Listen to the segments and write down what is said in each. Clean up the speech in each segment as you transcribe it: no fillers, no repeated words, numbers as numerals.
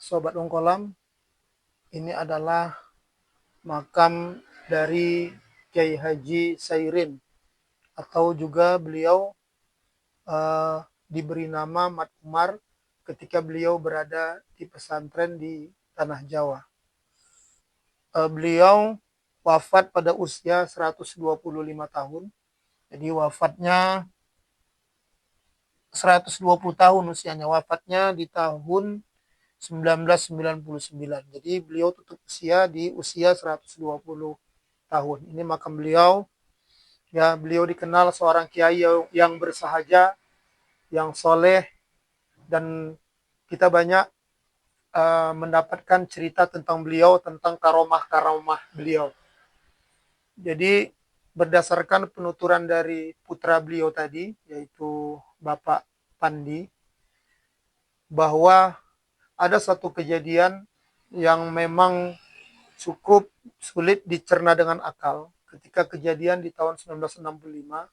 Sobat Ongkolam, ini adalah makam dari Kiai Haji Sairin, atau juga beliau diberi nama Mat Umar ketika beliau berada di pesantren di Tanah Jawa. Beliau wafat pada usia 125 tahun. Jadi wafatnya 120 tahun usianya. Wafatnya di tahun 1999. Jadi beliau tutup usia di usia 120 tahun. Ini makam beliau. Ya, beliau dikenal seorang kiai yang bersahaja, yang soleh, dan kita banyak mendapatkan cerita tentang beliau, tentang karomah-karomah beliau. Jadi berdasarkan penuturan dari putra beliau tadi, yaitu Bapak Pandi, bahwa ada satu kejadian yang memang cukup sulit dicerna dengan akal. Ketika kejadian di tahun 1965,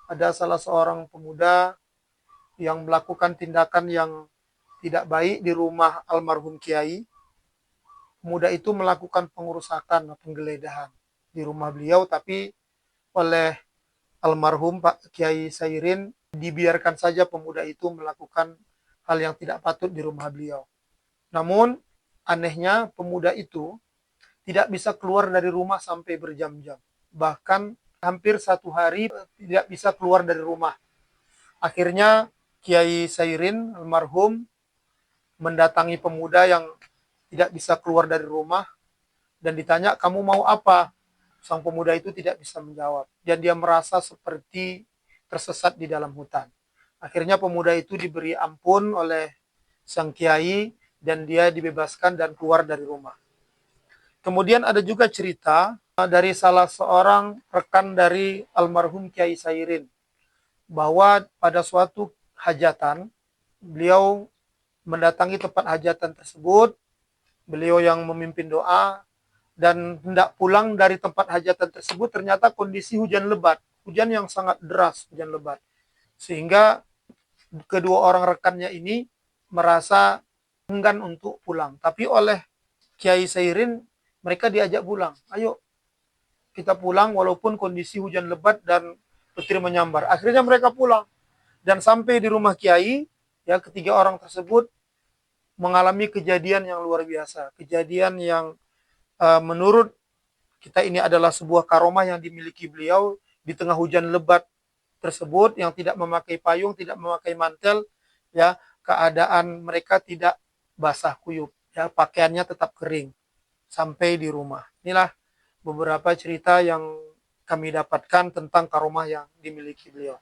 ada salah seorang pemuda yang melakukan tindakan yang tidak baik di rumah almarhum Kiai. Pemuda itu melakukan pengerusakan, penggeledahan di rumah beliau, tapi oleh almarhum Pak Kiai Sairin dibiarkan saja pemuda itu melakukan hal yang tidak patut di rumah beliau. Namun anehnya pemuda itu tidak bisa keluar dari rumah sampai berjam-jam. Bahkan hampir 1 hari tidak bisa keluar dari rumah. Akhirnya Kiai Sairin almarhum mendatangi pemuda yang tidak bisa keluar dari rumah dan ditanya, kamu mau apa? Sang pemuda itu tidak bisa menjawab. Dan dia merasa seperti tersesat di dalam hutan. Akhirnya pemuda itu diberi ampun oleh sang kiai dan dia dibebaskan dan keluar dari rumah. Kemudian ada juga cerita dari salah seorang rekan dari almarhum Kiai Sairin, bahwa pada suatu hajatan, beliau mendatangi tempat hajatan tersebut, beliau yang memimpin doa, dan hendak pulang dari tempat hajatan tersebut, ternyata kondisi hujan lebat, hujan yang sangat deras, hujan lebat. Sehingga kedua orang rekannya ini merasa enggan untuk pulang. Tapi oleh Kiai Sairin, mereka diajak pulang. Ayo kita pulang walaupun kondisi hujan lebat dan petir menyambar. Akhirnya mereka pulang. Dan sampai di rumah Kiai, ya, ketiga orang tersebut mengalami kejadian yang luar biasa. Kejadian yang menurut kita ini adalah sebuah karomah yang dimiliki beliau di tengah hujan lebat tersebut, yang tidak memakai payung, tidak memakai mantel, ya, keadaan mereka tidak basah kuyup, ya, pakaiannya tetap kering sampai di rumah. Inilah beberapa cerita yang kami dapatkan tentang karomah yang dimiliki beliau.